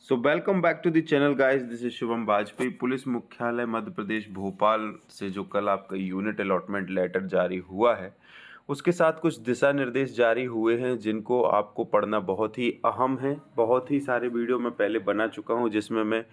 So welcome back to the channel guys, this is Shubham Vajpayee. Police मुख्यालय मध्य प्रदेश भोपाल से जो कल आपका यूनिट अलॉटमेंट लेटर जारी हुआ है, उसके साथ कुछ दिशा निर्देश जारी हुए हैं जिनको आपको पढ़ना बहुत ही अहम है। बहुत ही सारे वीडियो मैं पहले बना चुका हूं जिसमें मैं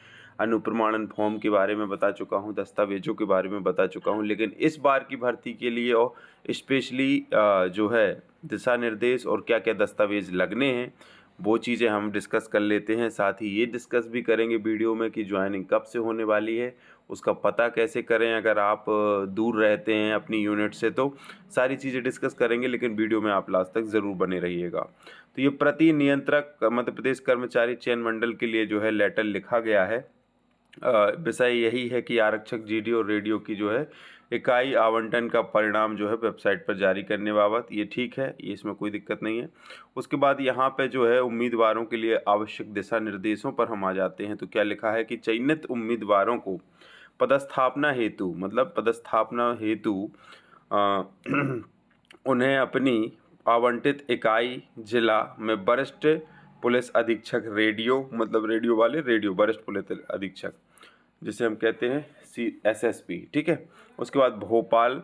अनुप्रमाणन फॉर्म के बारे में बता चुका हूं, दस्तावेजों के बारे में बता चुका हूं, लेकिन इस बार की भर्ती के लिए और स्पेशली जो है दिशा निर्देश और क्या क्या दस्तावेज लगने हैं वो चीज़ें हम डिस्कस कर लेते हैं। साथ ही ये डिस्कस भी करेंगे वीडियो में कि ज्वाइनिंग कब से होने वाली है, उसका पता कैसे करें अगर आप दूर रहते हैं अपनी यूनिट से। तो सारी चीज़ें डिस्कस करेंगे, लेकिन वीडियो में आप लास्ट तक ज़रूर बने रहिएगा। तो ये प्रति नियंत्रक मध्य प्रदेश कर्मचारी चयन मंडल के लिए जो है लेटर लिखा गया है। विषय यही है कि आरक्षक जीडी और रेडियो की जो है इकाई आवंटन का परिणाम जो है वेबसाइट पर जारी करने बाबत। ये ठीक है, ये इसमें कोई दिक्कत नहीं है। उसके बाद यहाँ पे जो है उम्मीदवारों के लिए आवश्यक दिशा निर्देशों पर हम आ जाते हैं। तो क्या लिखा है कि चयनित उम्मीदवारों को पदस्थापना हेतु उन्हें अपनी आवंटित इकाई जिला में वरिष्ठ पुलिस अधीक्षक रेडियो वाले वरिष्ठ पुलिस अधीक्षक जिसे हम कहते हैं SSP, ठीक है। उसके बाद भोपाल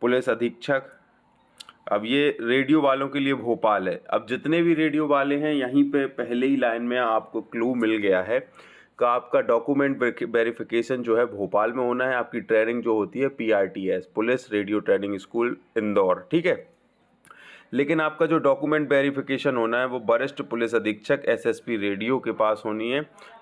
पुलिस अधीक्षक। अब ये रेडियो वालों के लिए भोपाल है। अब जितने भी रेडियो वाले हैं यहीं पे पहले ही लाइन में आपको क्लू मिल गया है कि आपका डॉक्यूमेंट वेरिफिकेशन जो है भोपाल में होना है। आपकी ट्रेनिंग जो होती है PRTS, police radio training school, Indore, ठीक है। लेकिन आपका जो डॉक्यूमेंट वेरिफिकेशन होना है वो वरिष्ठ पुलिस अधीक्षक SSP रेडियो के पास होनी है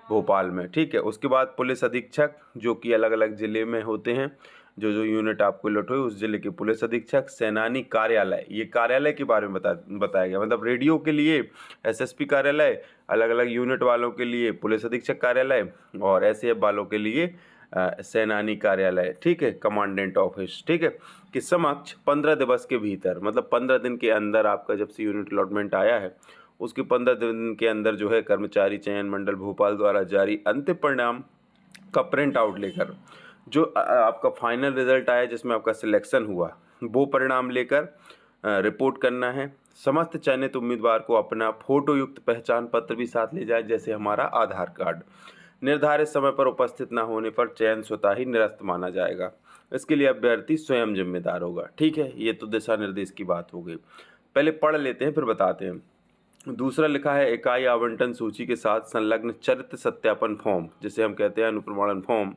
भोपाल में, ठीक है। उसके बाद पुलिस अधीक्षक जो कि अलग अलग ज़िले में होते हैं, जो जो यूनिट आपको अलॉट हुई उस ज़िले के पुलिस अधीक्षक। सेनानी कार्यालय, ये कार्यालय के बारे में बताया गया, मतलब रेडियो के लिए SSP कार्यालय, अलग अलग यूनिट वालों के लिए पुलिस अधीक्षक कार्यालय और SAF वालों के लिए सेनानी कार्यालय, ठीक है, कमांडेंट ऑफिस, ठीक है। कि समक्ष 15 दिवस के भीतर, मतलब 15 दिन के अंदर आपका जब से यूनिट अलॉटमेंट आया है उसके 15 दिन के अंदर जो है कर्मचारी चयन मंडल भोपाल द्वारा जारी अंतिम परिणाम का प्रिंट आउट लेकर जो आपका फाइनल रिजल्ट आया जिसमें आपका सिलेक्शन हुआ वो परिणाम लेकर रिपोर्ट करना है। समस्त चयनित उम्मीदवार को अपना फोटो युक्त पहचान पत्र भी साथ ले जाए, जैसे हमारा आधार कार्ड। निर्धारित समय पर उपस्थित न होने पर चयन स्वतः ही निरस्त माना जाएगा। इसके लिए अभ्यर्थी स्वयं जिम्मेदार होगा, ठीक है। ये तो दिशा निर्देश की बात हो गई, पहले पढ़ लेते हैं फिर बताते हैं। दूसरा लिखा है इकाई आवंटन सूची के साथ संलग्न चरित्र सत्यापन फॉर्म, जिसे हम कहते हैं अनुप्रमाणन फॉर्म,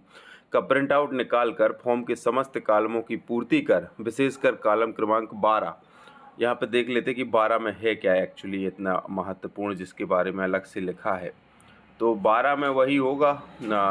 का प्रिंट आउट निकाल कर फॉर्म के समस्त कालमों की पूर्ति कर विशेषकर कालम क्रमांक 12, यहाँ पे देख लेते कि 12 में है क्या एक्चुअली इतना महत्वपूर्ण जिसके बारे में अलग से लिखा है। तो 12 में वही होगा ना,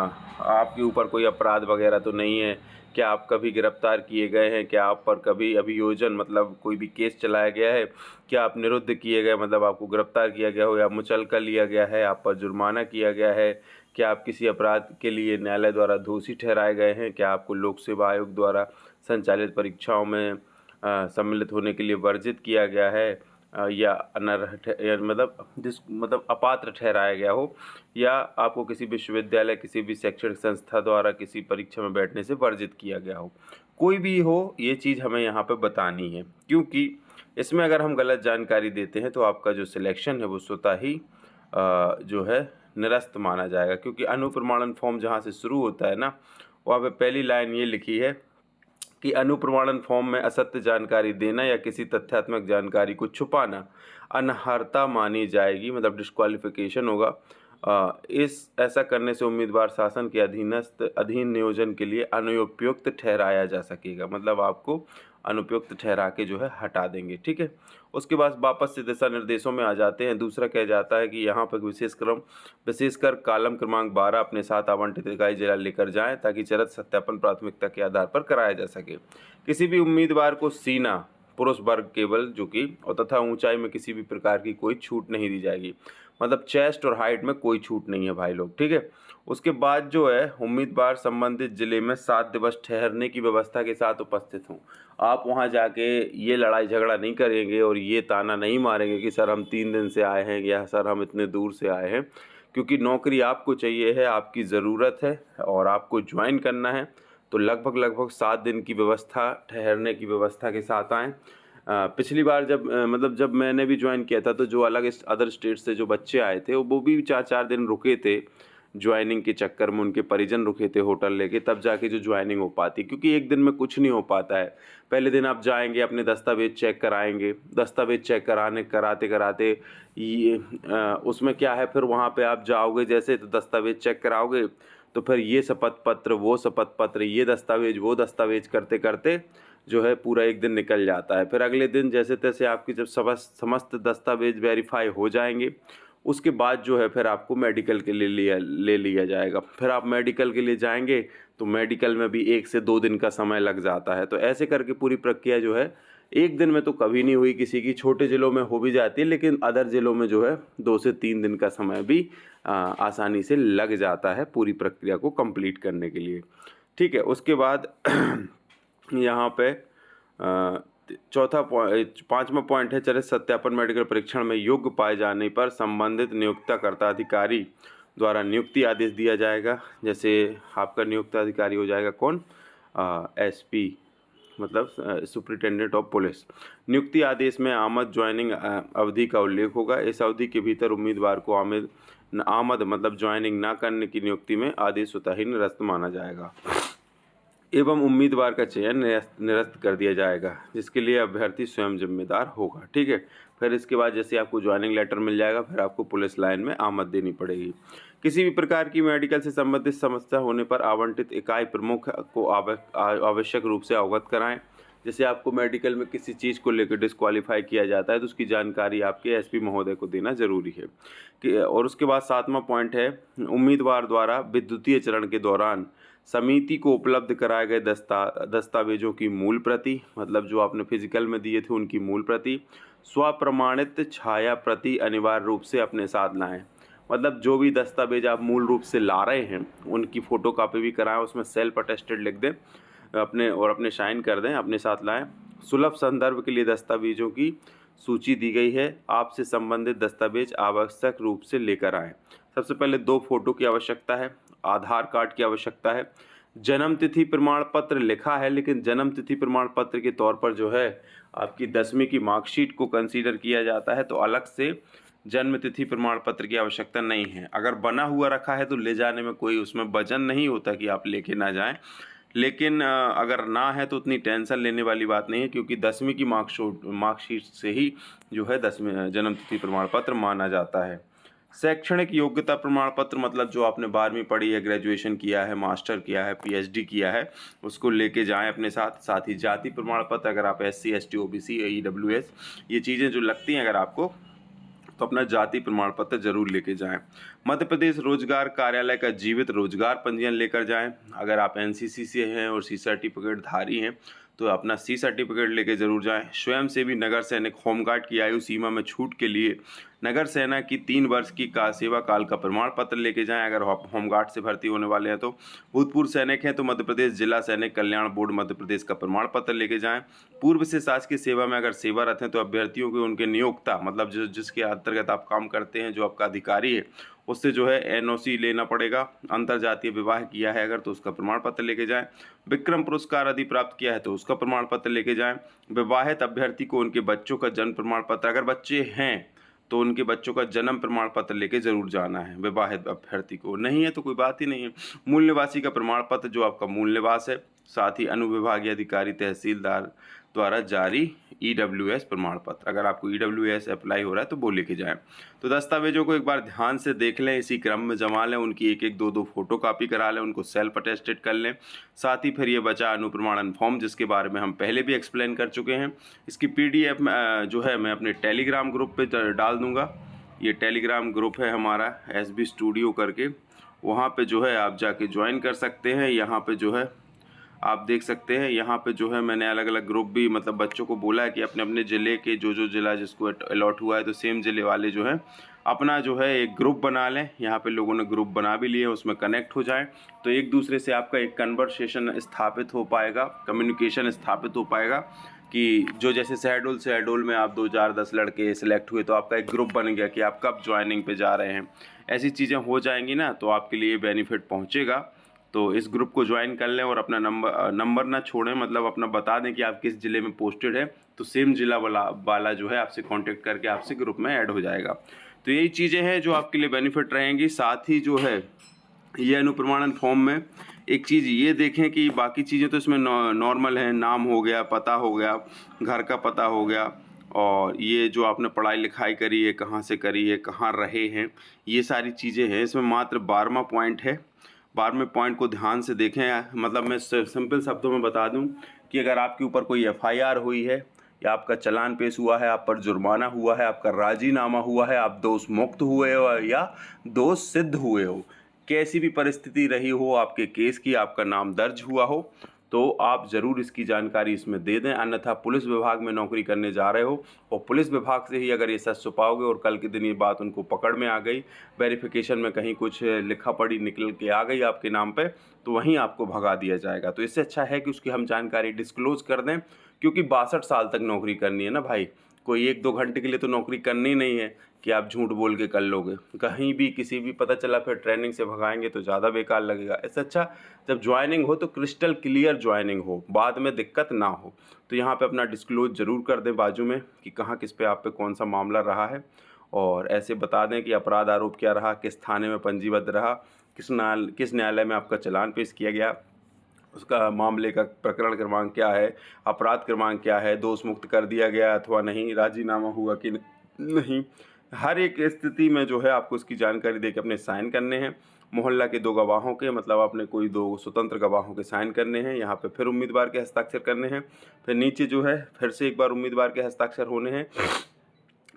आपके ऊपर कोई अपराध वगैरह तो नहीं है, क्या आप कभी गिरफ्तार किए गए हैं, क्या आप पर कभी अभियोजन मतलब कोई भी केस चलाया गया है, क्या आप निरुद्ध किए गए मतलब आपको गिरफ्तार किया गया हो या मुचलका लिया गया है, आप पर जुर्माना किया गया है, क्या आप किसी अपराध के लिए न्यायालय द्वारा दोषी ठहराए गए हैं, क्या आपको लोक सेवा आयोग द्वारा संचालित परीक्षाओं में सम्मिलित होने के लिए वर्जित किया गया है या अनर्ह मतलब अपात्र ठहराया गया हो, या आपको किसी विश्वविद्यालय किसी भी शैक्षणिक संस्था द्वारा किसी परीक्षा में बैठने से वर्जित किया गया हो, कोई भी हो, ये चीज़ हमें यहाँ पे बतानी है। क्योंकि इसमें अगर हम गलत जानकारी देते हैं तो आपका जो सिलेक्शन है वो स्वतः ही जो है निरस्त माना जाएगा। क्योंकि अनुप्रमाणन फॉर्म जहाँ से शुरू होता है ना, वहाँ पे पहली लाइन ये लिखी है कि अनुप्रमाणन फॉर्म में असत्य जानकारी देना या किसी तथ्यात्मक जानकारी को छुपाना अनर्हता मानी जाएगी, मतलब डिस्क्वालिफिकेशन होगा। ऐसा करने से उम्मीदवार शासन के अधीन नियोजन के लिए अनुपयुक्त ठहराया जा सकेगा, मतलब आपको अनुपयुक्त ठहरा के जो है हटा देंगे, ठीक है। उसके बाद वापस से दिशा निर्देशों में आ जाते हैं। दूसरा कह जाता है कि यहाँ पर विशेषकर कालम क्रमांक 12 अपने साथ आवंटित इकाई जिला लेकर जाएं ताकि चरित्र सत्यापन प्राथमिकता के आधार पर कराया जा सके। किसी भी उम्मीदवार को सीना पुरुष वर्ग केवल जो कि और तथा ऊंचाई में किसी भी प्रकार की कोई छूट नहीं दी जाएगी, मतलब चेस्ट और हाइट में कोई छूट नहीं है भाई लोग, ठीक है। उसके बाद जो है उम्मीदवार संबंधित जिले में 7 दिवस ठहरने की व्यवस्था के साथ उपस्थित हों। आप वहां जाके ये लड़ाई झगड़ा नहीं करेंगे और ये ताना नहीं मारेंगे कि सर हम 3 दिन से आए हैं या सर हम इतने दूर से आए हैं, क्योंकि नौकरी आपको चाहिए है, आपकी ज़रूरत है और आपको ज्वाइन करना है। तो लगभग 7 दिन की व्यवस्था ठहरने की व्यवस्था के साथ आएँ। पिछली बार जब मतलब जब मैंने भी ज्वाइन किया था तो जो अलग अदर स्टेट से जो बच्चे आए थे वो भी 4-4 दिन रुके थे ज्वाइनिंग के चक्कर में, उनके परिजन रुके थे होटल लेके, तब जाके जो ज्वाइनिंग हो पाती, क्योंकि एक दिन में कुछ नहीं हो पाता है। पहले दिन आप जाएंगे, अपने दस्तावेज चेक कराएंगे, दस्तावेज चेक कराते कराते ये उसमें क्या है, फिर वहाँ पे आप जाओगे जैसे तो दस्तावेज चेक कराओगे, तो फिर ये शपथ पत्र वो शपथ पत्र, ये दस्तावेज वो दस्तावेज करते करते जो है पूरा एक दिन निकल जाता है। फिर अगले दिन जैसे तैसे आपकी जब समस्त दस्तावेज वेरीफाई हो जाएंगे, उसके बाद जो है फिर आपको मेडिकल के लिए ले लिया जाएगा। फिर आप मेडिकल के लिए जाएंगे तो मेडिकल में भी 1 से 2 दिन का समय लग जाता है। तो ऐसे करके पूरी प्रक्रिया जो है एक दिन में तो कभी नहीं हुई किसी की, छोटे ज़िलों में हो भी जाती है, लेकिन अदर ज़िलों में जो है 2 से 3 दिन का समय भी आसानी से लग जाता है पूरी प्रक्रिया को कंप्लीट करने के लिए। ठीक है, उसके बाद यहाँ पे चौथा पॉइंट 5वां पॉइंट है, चरित्र सत्यापन मेडिकल परीक्षण में योग्य पाए जाने पर संबंधित नियोक्ताकर्ता अधिकारी द्वारा नियुक्ति आदेश दिया जाएगा। जैसे आपका नियुक्ता अधिकारी हो जाएगा कौन, एसपी, मतलब सुपरिटेंडेंट ऑफ पुलिस। नियुक्ति आदेश में आमद ज्वाइनिंग अवधि का उल्लेख होगा। इस अवधि के भीतर उम्मीदवार को आमद मतलब ज्वाइनिंग ना करने की नियुक्ति में आदेश स्वतः ही निरस्त माना जाएगा एवं उम्मीदवार का चयन निरस्त कर दिया जाएगा, जिसके लिए अभ्यर्थी स्वयं जिम्मेदार होगा। ठीक है, फिर इसके बाद जैसे आपको ज्वाइनिंग लेटर मिल जाएगा, फिर आपको पुलिस लाइन में आमद देनी पड़ेगी। किसी भी प्रकार की मेडिकल से संबंधित समस्या होने पर आवंटित इकाई प्रमुख को आवश्यक रूप से अवगत कराएं। जैसे आपको मेडिकल में किसी चीज़ को लेकर डिस्क्वालीफाई किया जाता है तो उसकी जानकारी आपके एसपी महोदय को देना जरूरी है। और उसके बाद 7वां पॉइंट है, उम्मीदवार द्वारा विद्युतीय चरण के दौरान समिति को उपलब्ध कराए गए दस्तावेजों की मूल प्रति, मतलब जो आपने फिजिकल में दिए थे उनकी मूल प्रति, स्वप्रमाणित छाया प्रति अनिवार्य रूप से अपने साथ लाएं। मतलब जो भी दस्तावेज आप मूल रूप से ला रहे हैं उनकी फ़ोटो कापी भी कराएं, उसमें सेल्फ अटेस्टेड लिख दें अपने साइन कर दें, अपने साथ लाएं। सुलभ संदर्भ के लिए दस्तावेजों की सूची दी गई है, आपसे संबंधित दस्तावेज आवश्यक रूप से लेकर आएँ। सबसे पहले 2 फोटो की आवश्यकता है, आधार कार्ड की आवश्यकता है, जन्म तिथि प्रमाण पत्र लिखा है, लेकिन जन्म तिथि प्रमाण पत्र के तौर पर जो है आपकी 10वीं की मार्कशीट को कंसीडर किया जाता है, तो अलग से जन्म तिथि प्रमाण पत्र की आवश्यकता नहीं है। अगर बना हुआ रखा है तो ले जाने में कोई उसमें वजन नहीं होता कि आप लेके ना जाएं, लेकिन अगर ना है तो उतनी टेंशन लेने वाली बात नहीं है, क्योंकि 10वीं की मार्कशीट से ही जो है 10वीं जन्म तिथि प्रमाण पत्र माना जाता है। शैक्षणिक योग्यता प्रमाण पत्र मतलब जो आपने 12वीं पढ़ी है, ग्रेजुएशन किया है, मास्टर किया है, पीएचडी किया है, उसको लेके जाएं अपने साथ। साथ ही जाति प्रमाण पत्र, अगर आप एससी, एसटी, ओबीसी, ईडब्ल्यूएस ये चीज़ें जो लगती हैं अगर आपको, तो अपना जाति प्रमाण पत्र जरूर लेके जाएं। मध्य प्रदेश रोजगार कार्यालय का जीवित रोजगार पंजीयन लेकर जाएं। अगर आप एनसीसी से हैं और सी सर्टिफिकेट धारी हैं तो अपना सी सर्टिफिकेट लेके जरूर जाएं। स्वयंसेवी नगर सैनिक होमगार्ड की आयु सीमा में छूट के लिए नगर सेना की 3 वर्ष की सेवा काल का प्रमाण पत्र लेके जाएं। अगर होमगार्ड से भर्ती होने वाले हैं तो भूतपूर्व सैनिक हैं तो मध्य प्रदेश जिला सैनिक कल्याण बोर्ड मध्य प्रदेश का प्रमाण पत्र लेके जाएं। पूर्व से शासकीय सेवा में अगर सेवारत हैं तो अभ्यर्थियों के उनके नियोक्ता, मतलब जिसके अंतर्गत आप काम करते हैं, जो आपका अधिकारी है, उससे जो है एनओसी लेना पड़ेगा। अंतरजातीय विवाह किया है अगर तो उसका प्रमाण पत्र लेके जाएं। विक्रम पुरस्कार यदि प्राप्त किया है तो उसका प्रमाण पत्र लेके जाएं। विवाहित अभ्यर्थी को उनके बच्चों का जन्म प्रमाण पत्र, अगर बच्चे हैं तो उनके बच्चों का जन्म प्रमाण पत्र लेके जरूर जाना है। विवाहित अभ्यर्थी को नहीं है तो कोई बात ही नहीं है। मूल निवासी का प्रमाण पत्र, जो आपका मूल निवास है। साथ ही अनुविभागीय अधिकारी तहसीलदार द्वारा जारी ईडब्ल्यूएस प्रमाण पत्र, अगर आपको ईडब्ल्यूएस अप्लाई हो रहा है तो वो लेके जाएं। तो दस्तावेजों को एक बार ध्यान से देख लें, इसी क्रम में जमा लें, उनकी 1-1, 2-2 फोटो कापी करा लें, उनको सेल्फ अटेस्टेड कर लें। साथ ही फिर ये बचा अनुप्रमाणन फॉर्म, जिसके बारे में हम पहले भी एक्सप्लेन कर चुके हैं। इसकी पीडीएफ जो है मैं अपने टेलीग्राम ग्रुप पे डाल दूंगा। ये टेलीग्राम ग्रुप है हमारा SB स्टूडियो करके, वहाँ पे जो है आप जाके ज्वाइन कर सकते हैं। यहाँ पे जो है आप देख सकते हैं, यहाँ पे जो है मैंने अलग अलग ग्रुप भी, मतलब बच्चों को बोला है कि अपने अपने ज़िले के जो ज़िला जिसको अलॉट हुआ है तो सेम ज़िले वाले जो हैं अपना जो है एक ग्रुप बना लें। यहाँ पे लोगों ने ग्रुप बना भी लिए, उसमें कनेक्ट हो जाएं तो एक दूसरे से आपका एक कन्वर्सेशन स्थापित हो पाएगा, कम्युनिकेशन स्थापित हो पाएगा कि जो जैसे शहडोल में आप 2, 4, 10 लड़के सिलेक्ट हुए तो आपका एक ग्रुप बन गया कि आप कब ज्वाइनिंग पे जा रहे हैं। ऐसी चीज़ें हो जाएंगी ना तो आपके लिए बेनिफिट पहुँचेगा। तो इस ग्रुप को ज्वाइन कर लें और अपना नंबर ना छोड़ें, मतलब अपना बता दें कि आप किस ज़िले में पोस्टेड है, तो सेम ज़िला वाला जो है आपसे कांटेक्ट करके आपसे ग्रुप में ऐड हो जाएगा। तो यही चीज़ें हैं जो आपके लिए बेनिफिट रहेंगी। साथ ही जो है ये अनुप्रमाणन फॉर्म में एक चीज़ ये देखें कि बाकी चीज़ें तो इसमें नॉर्मल हैं, नाम हो गया, पता हो गया, घर का पता हो गया, और ये जो आपने पढ़ाई लिखाई करी है, कहाँ से करी है, कहाँ रहे हैं, ये सारी चीज़ें हैं। इसमें मात्र 12वां पॉइंट है। 12वें पॉइंट को ध्यान से देखें। मतलब मैं सिंपल शब्दों में बता दूं कि अगर आपके ऊपर कोई FIR हुई है, या आपका चालान पेश हुआ है, आप पर जुर्माना हुआ है, आपका राजीनामा हुआ है, आप दोष मुक्त हुए हो या दोष सिद्ध हुए हो, कैसी भी परिस्थिति रही हो आपके केस की, आपका नाम दर्ज हुआ हो, तो आप ज़रूर इसकी जानकारी इसमें दे दें। अन्यथा पुलिस विभाग में नौकरी करने जा रहे हो और पुलिस विभाग से ही अगर ये सच छुपाओगे और कल के दिन ये बात उनको पकड़ में आ गई, वेरिफिकेशन में कहीं कुछ लिखा पढ़ी निकल के आ गई आपके नाम पे, तो वहीं आपको भगा दिया जाएगा। तो इससे अच्छा है कि उसकी हम जानकारी डिस्क्लोज़ कर दें, क्योंकि 62 साल तक नौकरी करनी है ना भाई। कोई 1-2 घंटे के लिए तो नौकरी करनी नहीं है कि आप झूठ बोल के कर लोगे। कहीं भी किसी भी पता चला फिर ट्रेनिंग से भगाएंगे तो ज़्यादा बेकार लगेगा। इससे अच्छा जब ज्वाइनिंग हो तो क्रिस्टल क्लियर ज्वाइनिंग हो, बाद में दिक्कत ना हो। तो यहाँ पे अपना डिस्क्लोज ज़रूर कर दें बाजू में कि कहाँ किस पे आप पे कौन सा मामला रहा है, और ऐसे बता दें कि अपराध आरोप क्या रहा, किस थाने में पंजीबद्ध रहा, किस न्यायालय में आपका चालान पेश किया गया, उसका मामले का प्रकरण क्रमांक क्या है, अपराध क्रमांक क्या है, दोष मुक्त कर दिया गया अथवा नहीं, राजीनामा हुआ कि नहीं। हर एक स्थिति में जो है आपको उसकी जानकारी देके अपने साइन करने हैं। मोहल्ला के 2 गवाहों के, मतलब आपने कोई 2 स्वतंत्र गवाहों के साइन करने हैं। यहाँ पे फिर उम्मीदवार के हस्ताक्षर करने हैं। फिर नीचे जो है फिर से एक बार उम्मीदवार के हस्ताक्षर होने हैं।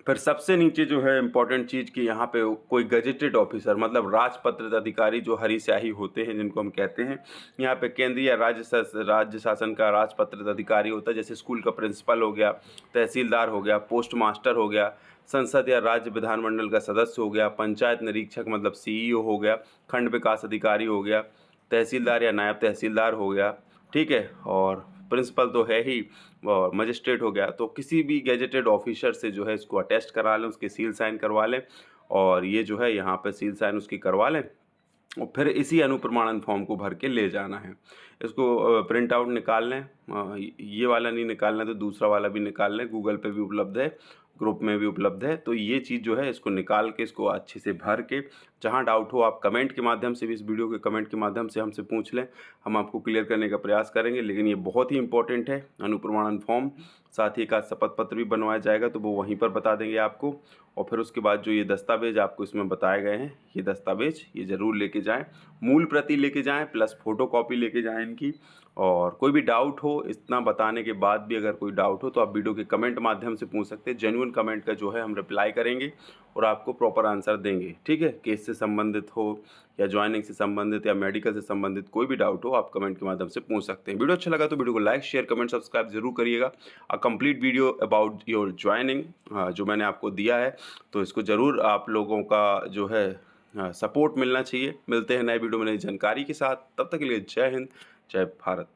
फिर सबसे नीचे जो है इम्पोर्टेंट चीज़ कि यहाँ पे कोई गजेटेड ऑफिसर, मतलब राजपत्रित अधिकारी जो हरी स्याही होते हैं जिनको हम कहते हैं, यहाँ पे केंद्रीय या राज्य शासन का राजपत्रित अधिकारी होता है। जैसे स्कूल का प्रिंसिपल हो गया, तहसीलदार हो गया, पोस्ट मास्टर हो गया, संसद या राज्य विधानमंडल का सदस्य हो गया, पंचायत निरीक्षक मतलब CEO हो गया, खंड विकास अधिकारी हो गया, तहसीलदार या नायब तहसीलदार हो गया, ठीक है, और प्रिंसिपल तो है ही, और मजिस्ट्रेट हो गया। तो किसी भी गैजेटेड ऑफिसर से जो है इसको अटेस्ट करा लें, उसके सील साइन करवा लें, और ये जो है यहाँ पे सील साइन उसकी करवा लें, और फिर इसी अनुप्रमाणन फॉर्म को भर के ले जाना है। इसको प्रिंट आउट निकाल लें, ये वाला नहीं निकालना तो दूसरा वाला भी निकाल लें, गूगल पे भी उपलब्ध है, ग्रुप में भी उपलब्ध है। तो ये चीज़ जो है इसको निकाल के इसको अच्छे से भर के, जहाँ डाउट हो आप कमेंट के माध्यम से भी, इस वीडियो के कमेंट के माध्यम से हमसे पूछ लें, हम आपको क्लियर करने का प्रयास करेंगे। लेकिन ये बहुत ही इंपॉर्टेंट है अनुप्रमाणन फॉर्म। साथ ही एक आध शपथ पत्र भी बनवाया जाएगा, तो वो वहीं पर बता देंगे आपको। और फिर उसके बाद जो ये दस्तावेज आपको इसमें बताए गए हैं, ये दस्तावेज ये ज़रूर लेके जाएं, मूल प्रति लेके जाएं, प्लस फ़ोटोकॉपी लेके जाएं इनकी। और कोई भी डाउट हो, इतना बताने के बाद भी अगर कोई डाउट हो तो आप वीडियो के कमेंट माध्यम से पूछ सकते हैं। जेन्युइन कमेंट का जो है हम रिप्लाई करेंगे और आपको प्रॉपर आंसर देंगे, ठीक है। केस से संबंधित हो या ज्वाइनिंग से संबंधित या मेडिकल से संबंधित कोई भी डाउट हो, आप कमेंट के माध्यम से पूछ सकते हैं। वीडियो अच्छा लगा तो वीडियो को लाइक, शेयर, कमेंट, सब्सक्राइब जरूर करिएगा। Complete video about your joining जो मैंने आपको दिया है, तो इसको ज़रूर आप लोगों का जो है सपोर्ट मिलना चाहिए। मिलते हैं नए वीडियो में नई जानकारी के साथ, तब तक के लिए जय हिंद, जय भारत।